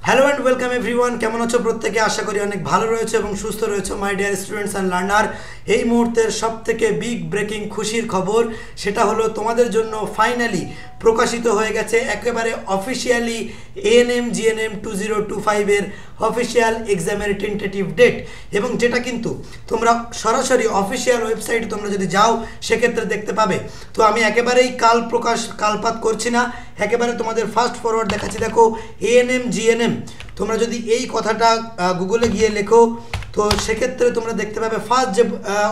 Hello and welcome everyone. কেমন আছো প্রত্যেকে? আশা করি অনেক ভালো রয়েছে এবং সুস্থ রয়েছে my dear students and learner. এই মুহূর্তের সবথেকে বিগ ব্রেকিং খুশির খবর, সেটা হলো তোমাদের জন্য ফাইনালি প্রকাশিত হয়ে গেছে একেবারে অফিসিয়ালি এএনএম জিএনএম 2025 এর অফিসিয়াল এক্সামের টেন্টেটিভ ডেট, এবং যেটা কিন্তু তোমরা সরাসরি অফিসিয়াল ওয়েবসাইটে তোমরা যদি যাও সেক্ষেত্রে দেখতে পাবে। তো আমি একেবারেই কালপাত করছি না, একেবারে তোমাদের ফাস্ট ফরওয়ার্ড দেখাচ্ছি। দেখো, এএনএম জিএনএম তোমরা যদি এই কথাটা গুগলে গিয়ে লেখো তো সেক্ষেত্রে তোমরা দেখতে পাবে ফার্স্ট যে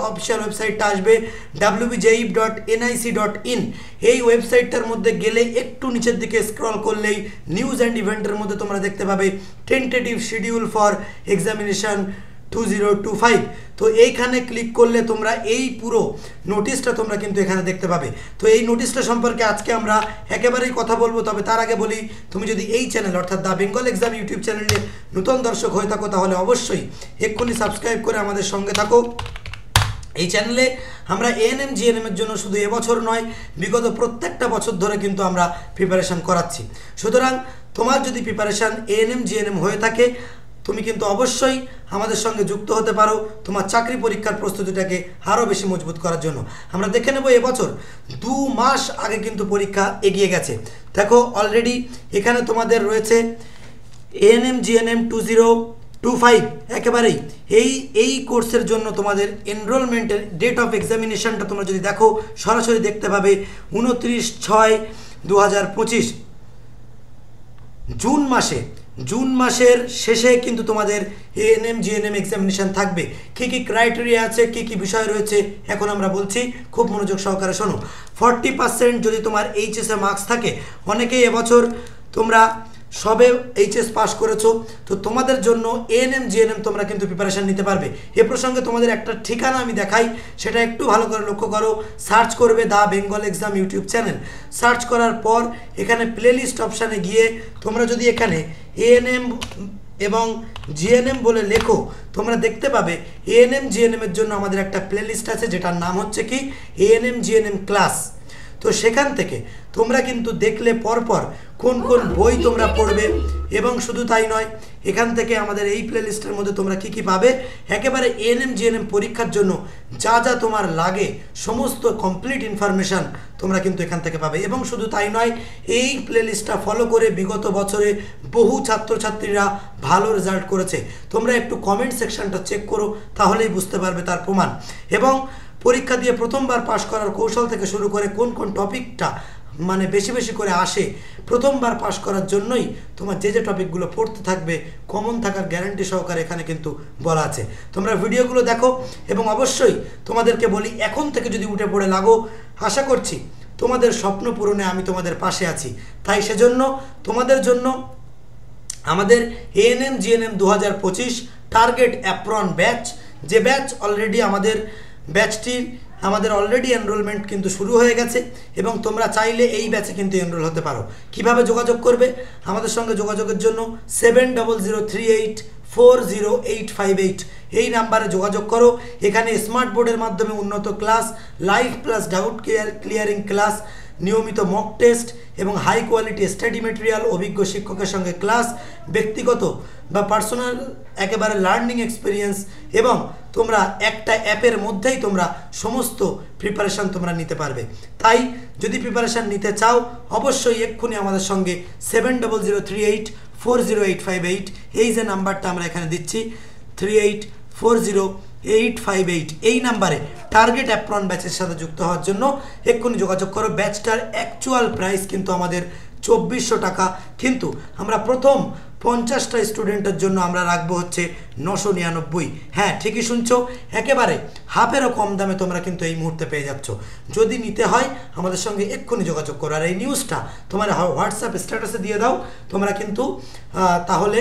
অফিসিয়াল ওয়েবসাইটটা আসবে wjip.nic.in। এই ওয়েবসাইটটার মধ্যে গেলে একটু নিচের দিকে স্ক্রল করলেই নিউজ অ্যান্ড ইভেন্টের মধ্যে তোমরা দেখতে পাবে টেন্টেটিভ শিডিউল ফর এক্সামিনেশন 2025। তো এইখানে ক্লিক করলে তোমরা এই পুরো নোটিশটা তোমরা কিন্তু এখানে দেখতে পাবে। তো এই নোটিশটা সম্পর্কে আজকে আমরা একেবারেই কথা বলবো। তবে তার আগে বলি, তুমি যদি এই চ্যানেল অর্থাৎ দ্য বেঙ্গল এক্সাম ইউটিউব চ্যানেলে নতুন দর্শক হয়ে থাকো তাহলে অবশ্যই এক্ষুনি সাবস্ক্রাইব করে আমাদের সঙ্গে থাকো। এই চ্যানেলে আমরা এএনএম জিএনএমের জন্য শুধু এবছর নয়, বিগত প্রত্যেকটা বছর ধরে কিন্তু আমরা প্রিপারেশান করাচ্ছি। সুতরাং তোমার যদি প্রিপারেশান এএনএম জিএনএম হয়ে থাকে তুমি কিন্তু অবশ্যই আমাদের সঙ্গে যুক্ত হতে পারো তোমার চাকরি পরীক্ষার প্রস্তুতিটাকে আরও বেশি মজবুত করার জন্য। আমরা দেখে নেব এবছর 2 মাস আগে কিন্তু পরীক্ষা এগিয়ে গেছে। দেখো, অলরেডি এখানে তোমাদের রয়েছে এএনএম জিএনএম 2025 একেবারেই এই কোর্সের জন্য তোমাদের এনরোলমেন্টের ডেট অফ এক্সামিনেশনটা তোমরা যদি দেখো সরাসরি দেখতে পাবে 29/6/2025 জুন মাসের শেষে কিন্তু তোমাদের এএনএম জিএনএম এক্সামিনেশন থাকবে। কী কী ক্রাইটেরিয়া আছে, কী কী বিষয় রয়েছে এখন আমরা বলছি, খুব মনোযোগ সহকারে শোনো। 40% যদি তোমার এইচএসে মার্কস থাকে, অনেকেই এবছর তোমরা সবে এইচএস পাস করেছো, তো তোমাদের জন্য এএনএম জিএনএম তোমরা কিন্তু প্রিপারেশান নিতে পারবে। এ প্রসঙ্গে তোমাদের একটা ঠিকানা আমি দেখাই, সেটা একটু ভালো করে লক্ষ্য করো। সার্চ করবে the Bengal exam YouTube channel. Search করার পর এখানে প্লেলিস্ট অপশানে গিয়ে তোমরা যদি এখানে এএনএম এবং জিএনএম বলে লেখো, তোমরা দেখতে পাবে এএনএম জিএনএমের জন্য আমাদের একটা প্লেলিস্ট আছে যেটার নাম হচ্ছে কি এএনএম জিএনএম ক্লাস। তো সেখান থেকে তোমরা কিন্তু দেখলে পরপর কোন কোন বই তোমরা পড়বে, এবং শুধু তাই নয়, এখান থেকে আমাদের এই প্লেলিস্টের মধ্যে তোমরা কি কি পাবে, একেবারে এএনএম জিএনএম পরীক্ষার জন্য যা যা তোমার লাগে সমস্ত কমপ্লিট ইনফরমেশান তোমরা কিন্তু এখান থেকে পাবে। এবং শুধু তাই নয়, এই প্লেলিস্টটা ফলো করে বিগত বছরে বহু ছাত্রছাত্রীরা ভালো রেজাল্ট করেছে। তোমরা একটু কমেন্ট সেকশনটা চেক করো, তাহলেই বুঝতে পারবে তার প্রমাণ। এবং পরীক্ষা দিয়ে প্রথমবার পাশ করার কৌশল থেকে শুরু করে কোন কোন টপিকটা মানে বেশি বেশি করে আসে, প্রথমবার পাশ করার জন্যই তোমার যে যে টপিকগুলো পড়তে থাকবে কমন থাকার গ্যারান্টি সহকারে এখানে কিন্তু বলা আছে। তোমরা ভিডিওগুলো দেখো এবং অবশ্যই তোমাদেরকে বলি, এখন থেকে যদি উঠে পড়ে লাগো, আশা করছি তোমাদের স্বপ্ন পূরণে আমি তোমাদের পাশে আছি। তাই সেজন্য তোমাদের জন্য আমাদের ANM GNM 2025 target apron batch, যে ব্যাচ অলরেডি আমাদের অলরেডি এনরোলমেন্ট কিন্তু শুরু হয়ে গেছে, এবং তোমরা চাইলে এই ব্যাচে কিন্তু এনরোল হতে পারো। কিভাবে যোগাযোগ করবে আমাদের সঙ্গে? যোগাযোগের জন্য 7003840858 এই নাম্বারে যোগাযোগ করো। এখানে স্মার্ট বোর্ডের মাধ্যমে উন্নত class, live plus doubt clearing class, নিয়মিত মক টেস্ট এবং হাই কোয়ালিটি স্টাডি মেটেরিয়াল, অভিজ্ঞ শিক্ষকের সঙ্গে ক্লাস, ব্যক্তিগত বা পার্সোনাল একেবারে লার্নিং এক্সপিরিয়েন্স, এবং তোমরা একটা অ্যাপের মধ্যেই তোমরা সমস্ত প্রিপারেশান তোমরা নিতে পারবে। তাই যদি প্রিপারেশান নিতে চাও অবশ্যই এক্ষুনি আমাদের সঙ্গে 7003840858 এই যে নাম্বারটা আমরা এখানে দিচ্ছি 3840-858 এই নাম্বারে টার্গেট অ্যাপ্রন ব্যাচের সাথে যুক্ত হওয়ার জন্য এক্ষুনি যোগাযোগ করো। ব্যাচটার অ্যাকচুয়াল প্রাইস কিন্তু আমাদের 2400 টাকা, কিন্তু আমরা প্রথম 50টা স্টুডেন্টের জন্য আমরা রাখবো হচ্ছে 999। হ্যাঁ, ঠিকই শুনছো, একেবারে হাফেরও কম দামে তোমরা কিন্তু এই মুহূর্তে পেয়ে যাচ্ছ। যদি নিতে হয় আমাদের সঙ্গে এক্ষুনি যোগাযোগ করো। আর এই নিউজটা তোমার হোয়াটসঅ্যাপ স্ট্যাটাসে দিয়ে দাও, তোমরা কিন্তু তাহলে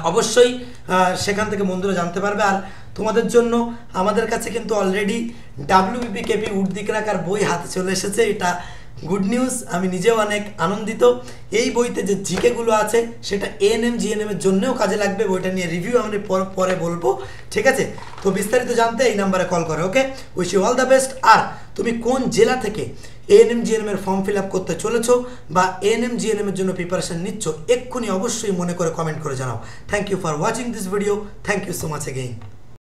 অবশ্যই সেখান থেকে বন্ধুরা জানতে পারবে। আর তোমাদের জন্য আমাদের কাছে কিন্তু অলরেডি WBPKP উর্দিকরাকার বই হাতে চলে এসেছে, এটা গুড নিউজ। আমি নিজেও অনেক আনন্দিত। এই বইতে যে জিকেগুলো আছে সেটা এএনএম জিএনএমের জন্যও কাজে লাগবে। বইটা নিয়ে রিভিউ আমি পরে বলবো, ঠিক আছে? তো বিস্তারিত জানতে এই নাম্বারে কল করো। Okay, wish you all the best. আর তুমি কোন জেলা থেকে এএনএম জিএনএম এর ফর্ম ফিল আপ করতে চলেছো বা এএনএম জিএনএম এর জন্য প্রিপারেশন নিচ্ছ, এক্ষুনি অবশ্যই মনে করে কমেন্ট করে জানাও। Thank you for watching this video, thank you so much again.